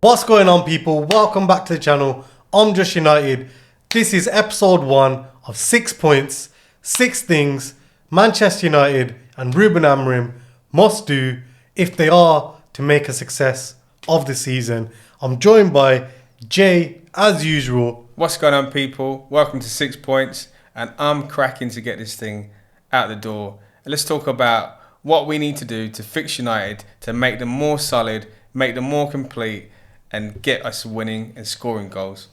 What's going on, people? Welcome back to the channel. I'm Just United. This is episode 1 of 6 points, 6 things Manchester United and Ruben Amorim must do if they are to make a success of the season. I'm joined by Jay, as usual. What's going on, people? Welcome to 6 points, and I'm cracking to get this thing out the door. And let's talk about what we need to do to fix United, to make them more solid, make them more complete, and get us winning and scoring goals.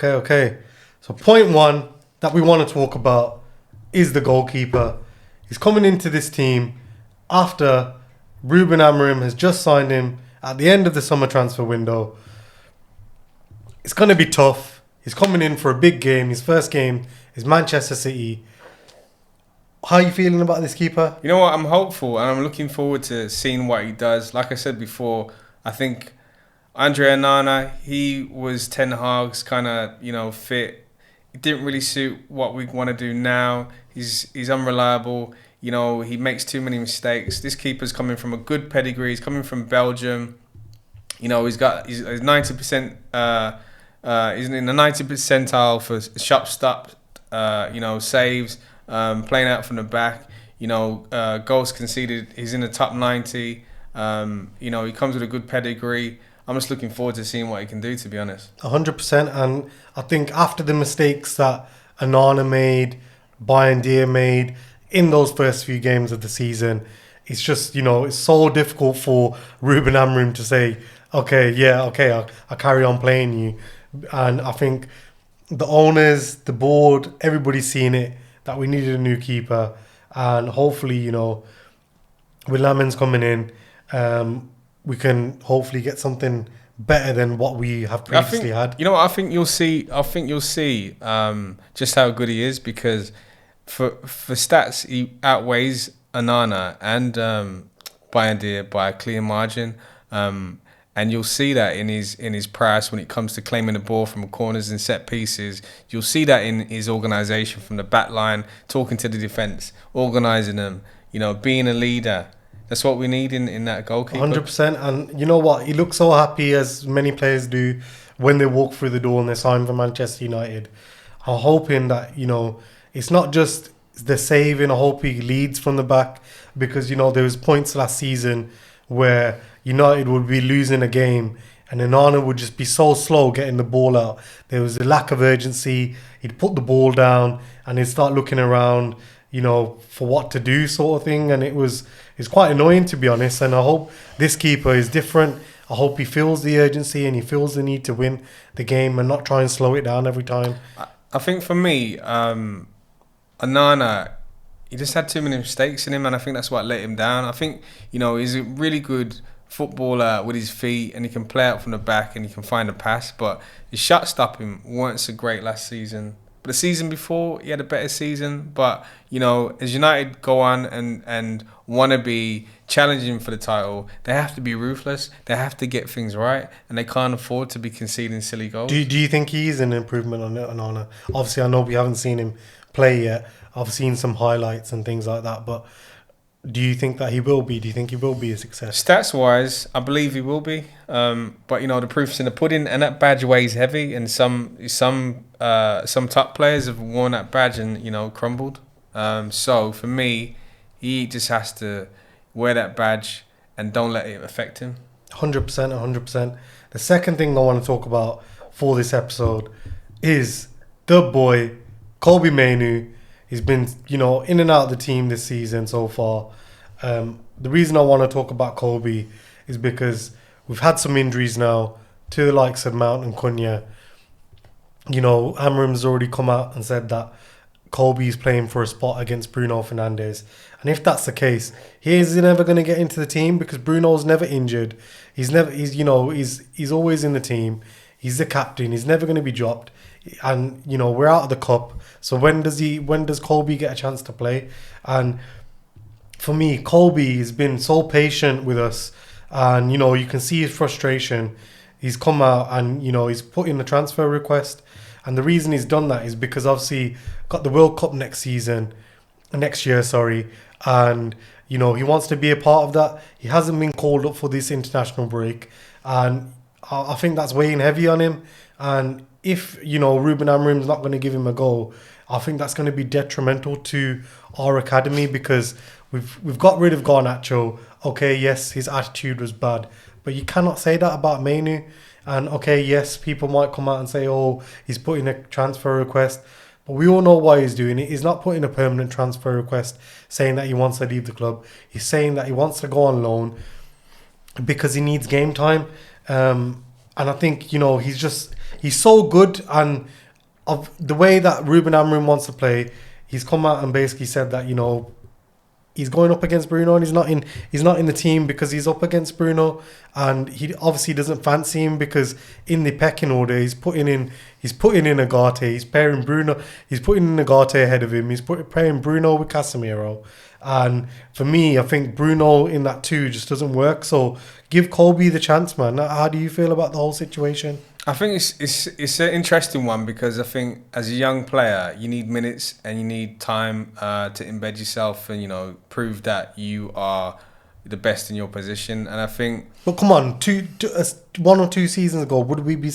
Okay. So point 1 that we want to talk about is the goalkeeper. He's coming into this team after Ruben Amorim has just signed him at the end of the summer transfer window. It's going to be tough. He's coming in for a big game. His first game is Manchester City. How are you feeling about this keeper? You know what? I'm hopeful and I'm looking forward to seeing what he does. Like I said before, I think Andre Onana, he was Ten Hag's kind of, fit. It didn't really suit what we want to do now. He's unreliable. He makes too many mistakes. This keeper's coming from a good pedigree. He's coming from Belgium. He's 90%. He's in the 90th percentile for shot stop. Saves. Playing out from the back. Goals conceded. He's in the top 90. He comes with a good pedigree. I'm just looking forward to seeing what he can do, to be honest. 100%. And I think after the mistakes that Onana made, Bayern made in those first few games of the season, it's just, it's so difficult for Ruben Amorim to say, I'll carry on playing you. And I think the owners, the board, everybody's seen it, that we needed a new keeper. And hopefully, with Lammens coming in, we can hopefully get something better than what we have previously had. I think you'll see just how good he is, because for stats he outweighs Onana and Bayern by a clear margin. And you'll see that in his prowess when it comes to claiming the ball from corners and set pieces. You'll see that in his organisation from the back line, talking to the defence, organising them, being a leader. That's what we need in that goalkeeper. 100%. And you know what? He looks so happy, as many players do, when they walk through the door and they sign for Manchester United. I'm hoping that, it's not just the saving. I hope he leads from the back, because, there was points last season where United would be losing a game and Onana would just be so slow getting the ball out. There was a lack of urgency. He'd put the ball down and he'd start looking around, for what to do, sort of thing. And it's quite annoying, to be honest. And I hope this keeper is different. I hope he feels the urgency and he feels the need to win the game and not try and slow it down every time. I think for me, Onana, he just had too many mistakes in him, and I think that's what let him down. I think, he's a really good footballer with his feet, and he can play out from the back and he can find a pass, but his shot stopping weren't so great last season. But the season before, he had a better season. But, as United go on and want to be challenging for the title, they have to be ruthless. They have to get things right, and they can't afford to be conceding silly goals. Do you think he's an improvement on Onana? Obviously, I know we haven't seen him play yet. I've seen some highlights and things like that, but do you think that he will be? Do you think he will be a success? Stats-wise, I believe he will be. But, the proof's in the pudding, and that badge weighs heavy, and some top players have worn that badge and, crumbled. So, for me, he just has to wear that badge and don't let it affect him. 100%. The second thing I want to talk about for this episode is the boy, Kobbie Mainoo. He's been, in and out of the team this season so far. The reason I want to talk about Kobbie is because we've had some injuries now to the likes of Mount and Cunha. Amorim's already come out and said that Kobbie's playing for a spot against Bruno Fernandes. And if that's the case, he is never going to get into the team, because Bruno's never injured. He's always in the team. He's the captain. He's never going to be dropped. And, we're out of the cup. So when does Kobbie get a chance to play? And for me, Kobbie has been so patient with us. And, you can see his frustration. He's come out and, he's put in a transfer request. And the reason he's done that is because obviously got the World Cup next year, and he wants to be a part of that. He hasn't been called up for this international break, and I think that's weighing heavy on him. And if, Ruben Amorim's not going to give him a go, I think that's going to be detrimental to our academy because we've got rid of Garnacho. Okay, yes, his attitude was bad, but you cannot say that about Mainoo. And okay, yes, people might come out and say, oh, he's putting a transfer request. But we all know why he's doing it. He's not putting a permanent transfer request saying that he wants to leave the club. He's saying that he wants to go on loan because he needs game time. And I think, he's so good. And of the way that Ruben Amorim wants to play, he's come out and basically said that, he's going up against Bruno and he's not in the team because he's up against Bruno, and he obviously doesn't fancy him because in the pecking order he's putting in Agate, he's putting in Agate ahead of him, he's pairing Bruno with Casemiro, and for me I think Bruno in that 2 just doesn't work. So give Kobbie the chance, man. How do you feel about the whole situation? I think it's an interesting one because I think as a young player you need minutes and you need time to embed yourself and prove that you are the best in your position. And I think, but come on, 1 or 2 seasons ago, would we be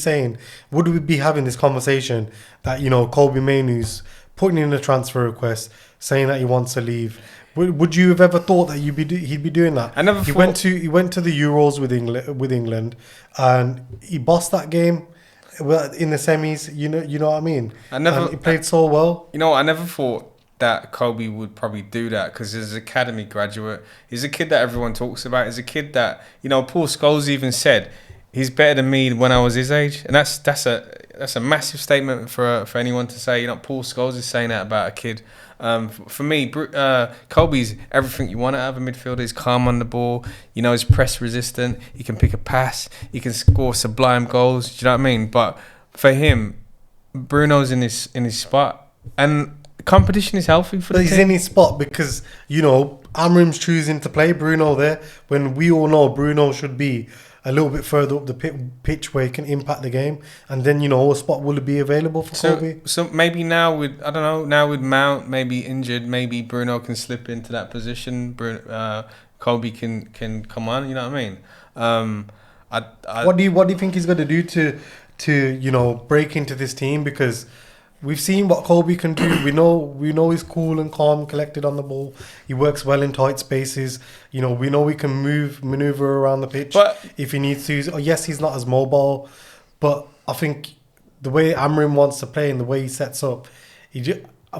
having this conversation that Kobbie Mainoo's putting in a transfer request saying that he wants to leave? Would you have ever thought that he'd be doing that? I never. He went to the Euros with England, and he bossed that game. Well, in the semis, you know what I mean. He played so well. I never thought that Kobbie would probably do that because he's an academy graduate. He's a kid that everyone talks about. He's a kid that Paul Scholes even said he's better than me when I was his age, and that's a massive statement for anyone to say. Paul Scholes is saying that about a kid. For me, Kobbie's everything you want out of a midfielder. He's calm on the ball. He's press resistant. He can pick a pass. He can score sublime goals. Do you know what I mean? But for him, Bruno's in his spot, and competition is healthy for the team. He's in his spot because Amorim's choosing to play Bruno there when we all know Bruno should be a little bit further up the pitch where he can impact the game, and then a spot will be available for Kobbie. So maybe now with Mount maybe injured, maybe Bruno can slip into that position. Kobbie can come on. You know what I mean? What do you think he's going to do to break into this team? Because we've seen what Kobbie can do. We know he's cool and calm, collected on the ball. He works well in tight spaces. We know he can maneuver around the pitch if he needs to. Yes, he's not as mobile, but I think the way Amorim wants to play and the way he sets up,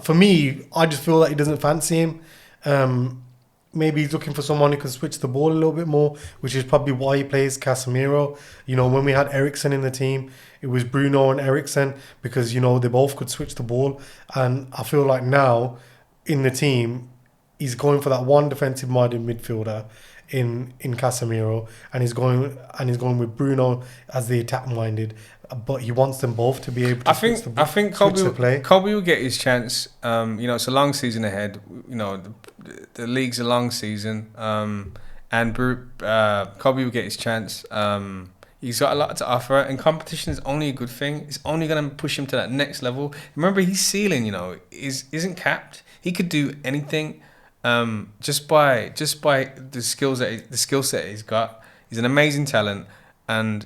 for me, I just feel like he doesn't fancy him. Maybe he's looking for someone who can switch the ball a little bit more, which is probably why he plays Casemiro. When we had Eriksen in the team, it was Bruno and Eriksen because, they both could switch the ball. And I feel like now in the team, he's going for that one defensive-minded midfielder in Casemiro, and he's going with Bruno as the attack-minded. But he wants them both to be able to switch the play. Kobbie will get his chance. It's a long season ahead. The league's a long season. And Kobbie will get his chance. He's got a lot to offer, and competition is only a good thing. It's only going to push him to that next level. Remember, his ceiling, isn't capped. He could do anything, just by the skill set he's got. He's an amazing talent, and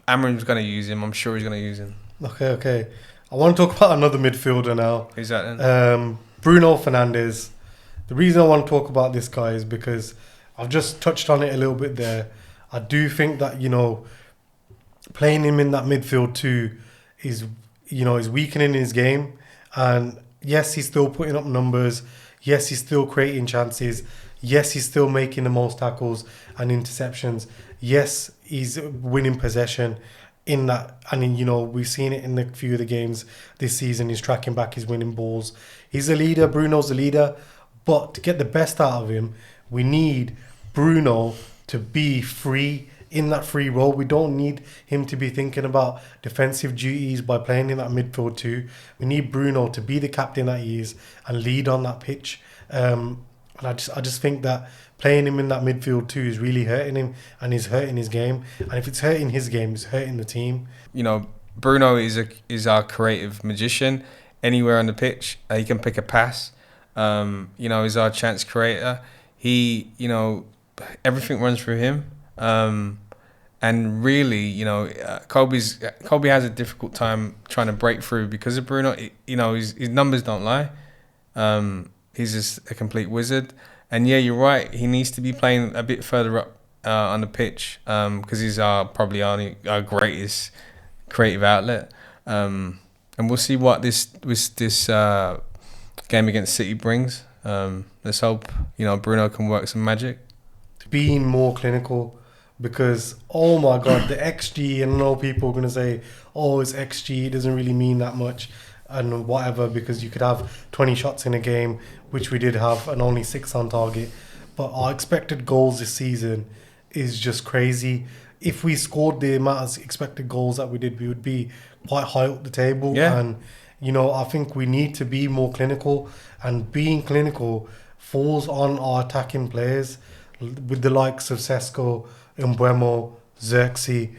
Amorim's going to use him. I'm sure he's going to use him. Okay. I want to talk about another midfielder now. Who's that then? Bruno Fernandes. The reason I want to talk about this guy is because I've just touched on it a little bit there. I do think that playing him in that midfield too is weakening his game. And yes, he's still putting up numbers. Yes, he's still creating chances. Yes, he's still making the most tackles and interceptions. Yes, he's winning possession in that. And we've seen it in a few of the games this season. He's tracking back, he's winning balls. He's a leader. Bruno's a leader. But to get the best out of him, we need Bruno to be free in that free role. We don't need him to be thinking about defensive duties by playing in that midfield too. We need Bruno to be the captain that he is and lead on that pitch. And I just think that playing him in that midfield too is really hurting him, and is hurting his game. And if it's hurting his game, it's hurting the team. Bruno is our creative magician. Anywhere on the pitch, he can pick a pass. He's our chance creator. He, everything runs through him. And really, you know, Kobbie has a difficult time trying to break through because of Bruno. You know, his numbers don't lie. He's just a complete wizard. And yeah, you're right. He needs to be playing a bit further up on the pitch because he's probably our greatest creative outlet. And we'll see what this game against City brings. Let's hope, you know, Bruno can work some magic. Being more clinical, because oh my god, the XG, and I know people are going to say, oh, it's XG, it doesn't really mean that much and whatever, because you could have 20 shots in a game, which we did have, and only 6 on target. But our expected goals this season is just crazy. If we scored the amount of expected goals that we did, we would be quite high up the table. Yeah. And you know, I think we need to be more clinical, and being clinical falls on our attacking players with the likes of Sesko, Mbeumo, Zirkzee,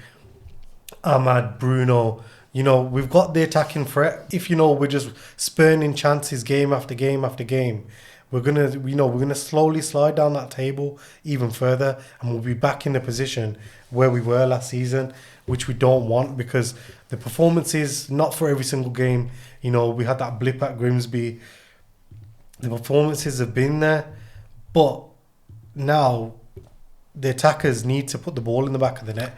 Ahmad, Bruno. You know, we've got the attacking threat. If, you know, we're just spurning chances game after game after game, we're gonna slowly slide down that table even further, and we'll be back in the position where we were last season, which we don't want, because the performances, not for every single game. You know, we had that blip at Grimsby. The performances have been there, but now the attackers need to put the ball in the back of the net.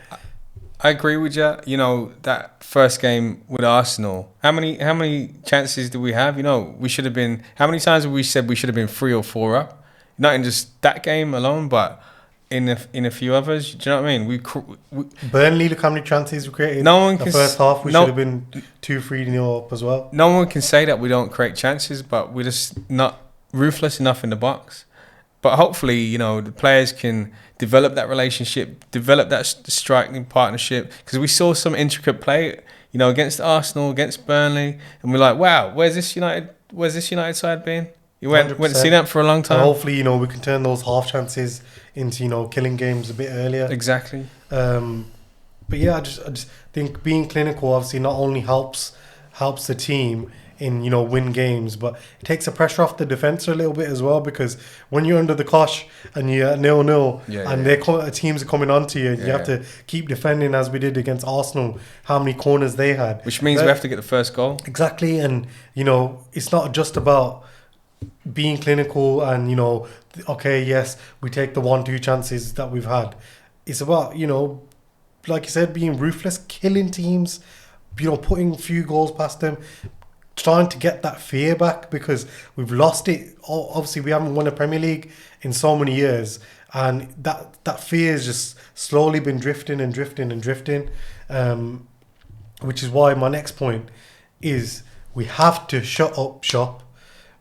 I agree with you. You know, that first game with Arsenal, how many chances do we have? You know, we should have been, how many times have we said we should have been 3 or 4 up? Not in just that game alone, but in a few others. Do you know what I mean? We Burnley, look how many chances we created. No one can. The first half, we should have been 2-3-0 up as well. No one can say that we don't create chances, but we're just not ruthless enough in the box. But hopefully, you know, the players can develop that relationship, develop that striking partnership. Because we saw some intricate play, you know, against Arsenal, against Burnley, and we're like, wow, where's this United side been? You went to see that for a long time. And hopefully, you know, we can turn those half chances into, you know, killing games a bit earlier. Exactly. But yeah, I just think being clinical obviously not only helps the team in, you know, win games, but it takes the pressure off the defence a little bit as well, because when you're under the cosh and you're 0-0 teams are coming onto you, and you have to keep defending, as we did against Arsenal, how many corners they had. Which means we have to get the first goal. Exactly. And, you know, it's not just about being clinical and, you know, okay, yes, we take the 1-2 chances that we've had. It's about, you know, like you said, being ruthless, killing teams, you know, putting a few goals past them, trying to get that fear back, because we've lost it. Obviously, we haven't won a Premier League in so many years, and that fear has just slowly been drifting, which is why my next point is we have to shut up shop.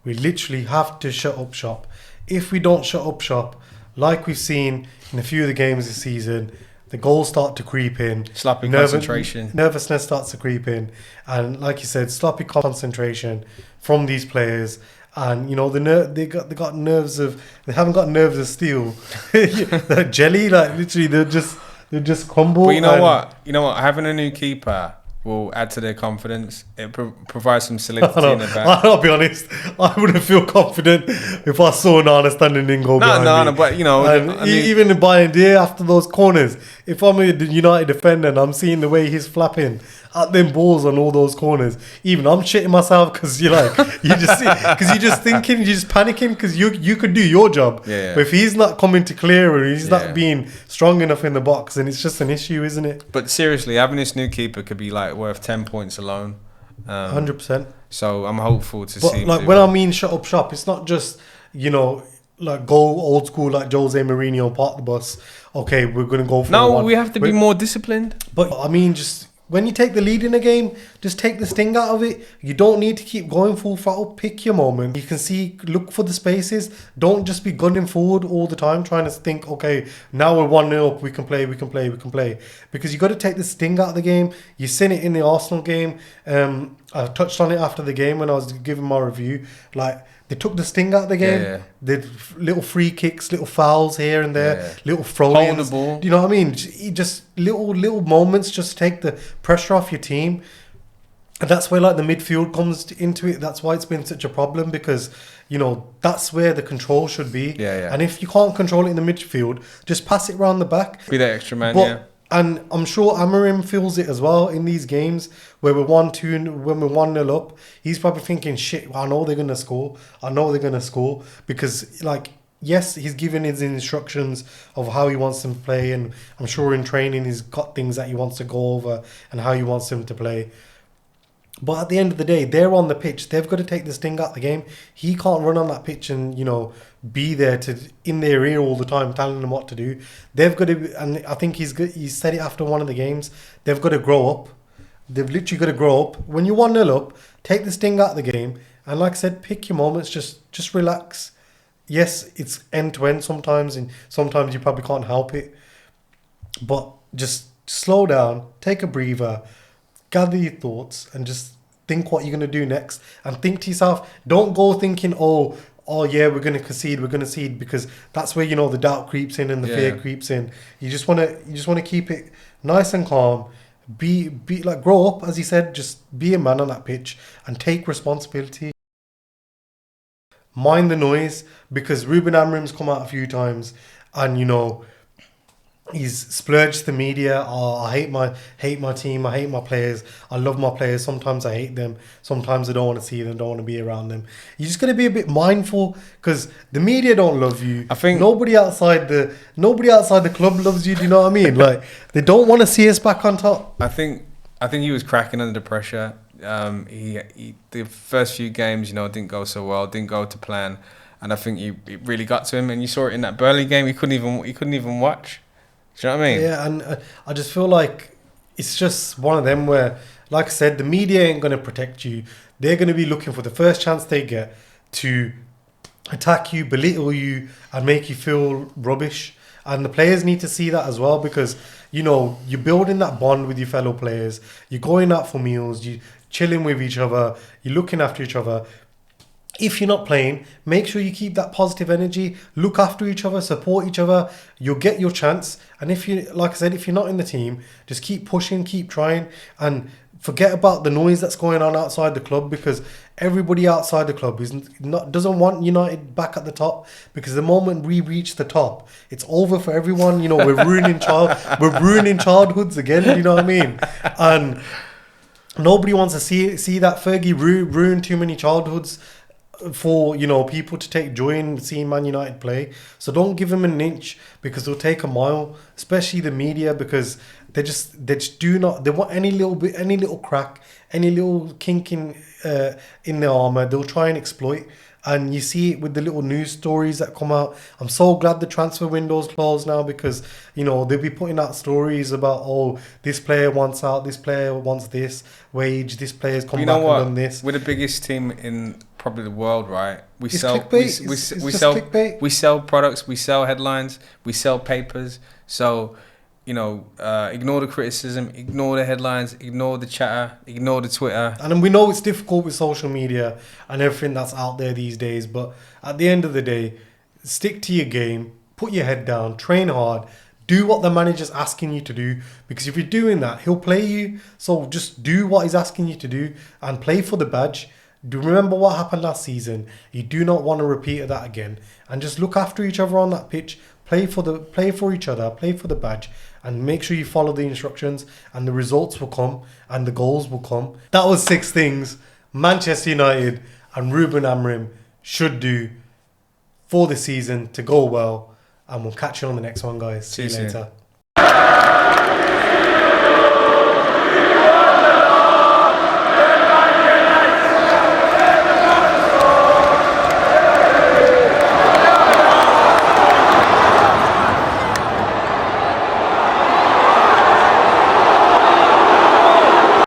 We literally have to shut up shop. If we don't shut up shop, like we've seen in a few of the games this season, the goals start to creep in. Sloppy concentration. Nervousness starts to creep in. And like you said, sloppy concentration from these players. And, you know, they got nerves of... They haven't got nerves of steel. They're jelly. Like, literally, they're just crumble. But you know what? Having a new keeper will add to their confidence. It provides some solidity in the back. I'll be honest, I wouldn't feel confident if I saw Nana standing in goal behind me. But, you know... even in Bayern Day, after those corners, if I'm a United defender and I'm seeing the way he's flapping at them balls on all those corners, even I'm shitting myself, because you're like, you're just thinking, you're just panicking, because you could do your job. Yeah. But if he's not coming to clear, or he's not being strong enough in the box, then it's just an issue, isn't it? But seriously, having this new keeper could be like worth 10 points alone. 100%. So I'm hopeful to see him. Like, when I mean shut up shop, it's not just, you know, like go old school like Jose Mourinho, park the bus. Okay, we're going to go for No, one. we have to be more disciplined. But I mean, just when you take the lead in a game, just take the sting out of it. You don't need to keep going full throttle. Pick your moment. You can look for the spaces. Don't just be gunning forward all the time, trying to think, okay, now we're 1-0 up, we can play. Because you got to take the sting out of the game. You've seen it in the Arsenal game. I touched on it after the game when I was giving my review. Like, they took the sting out of the game. Yeah. Did little free kicks, little fouls here and there, little throw-ins. Hold the ball. You know what I mean? Just little moments, just take the pressure off your team. And that's where, like, the midfield comes into it. That's why it's been such a problem, because, you know, that's where the control should be. Yeah. And if you can't control it in the midfield, just pass it around the back. Be that extra man, And I'm sure Amorim feels it as well in these games where we're 1-2, when we're 1-0 up. He's probably thinking, shit, I know they're going to score. I know they're going to score. Because, like, yes, he's given his instructions of how he wants them to play. And I'm sure in training he's got things that he wants to go over and how he wants them to play. But at the end of the day, they're on the pitch. They've got to take the sting out of the game. He can't run on that pitch and, be there to in their ear all the time, telling them what to do. They've got to, and I think he's good. He said it after one of the games. They've got to grow up. They've literally got to grow up. When you're 1-0 up, take the sting out of the game. And like I said, pick your moments. Just relax. Yes, it's end to end sometimes, and sometimes you probably can't help it. But just slow down, take a breather, gather your thoughts, and just think what you're going to do next. And think to yourself, don't go thinking, oh yeah, we're going to concede, because that's where, the doubt creeps in and the fear creeps in. You just want to keep it nice and calm. Be like, grow up, as he said, just be a man on that pitch and take responsibility. Mind the noise, because Ruben Amorim's come out a few times and, he's splurged the media. Oh, I hate my team. I hate my players. I love my players. Sometimes I hate them. Sometimes I don't want to see them. Don't want to be around them. You just got to be a bit mindful, because the media don't love you. I think nobody outside the club loves you. Do you know what I mean? Like, they don't want to see us back on top. I think he was cracking under pressure. He the first few games, didn't go so well. Didn't go to plan, and I think it really got to him. And you saw it in that Burnley game. He couldn't even watch. Do you know what I mean? Yeah, and I just feel like it's just one of them where, like I said, the media ain't going to protect you. They're going to be looking for the first chance they get to attack you, belittle you, and make you feel rubbish. And the players need to see that as well, because, you're building that bond with your fellow players. You're going out for meals. You're chilling with each other. You're looking after each other. If you're not playing, make sure you keep that positive energy. Look after each other, support each other. You'll get your chance. And if you, like I said, if you're not in the team, just keep pushing, keep trying, and forget about the noise that's going on outside the club, because everybody outside the club doesn't want United back at the top. Because the moment we reach the top, it's over for everyone. We're ruining childhoods again. You know what I mean? And nobody wants to see that. Fergie ruined too many childhoods for people to take joy in seeing Man United play. So don't give them an inch, because they'll take a mile, especially the media, because they want any little crack, any little kink in their armor, they'll try and exploit. And you see it with the little news stories that come out. I'm so glad the transfer window's closed now, because they'll be putting out stories about, oh, this player wants out, this player wants this wage, this player's come back and done this. We're the biggest team in probably the world, right? We it's sell clickbait. we sell products, we sell headlines, we sell papers. So ignore the criticism, ignore the headlines, ignore the chatter, ignore the Twitter. And we know it's difficult with social media and everything that's out there these days, but at the end of the day, stick to your game, put your head down, train hard, do what the manager's asking you to do, because if you're doing that, he'll play you. So just do what he's asking you to do and play for the badge. Do remember what happened last season. You do not want to repeat that again. And just look after each other on that pitch. Play for each other, play for the badge, and make sure you follow the instructions, and the results will come and the goals will come. That was 6 things Manchester United and Ruben Amorim should do for the season to go well. And we'll catch you on the next one, guys. See you later.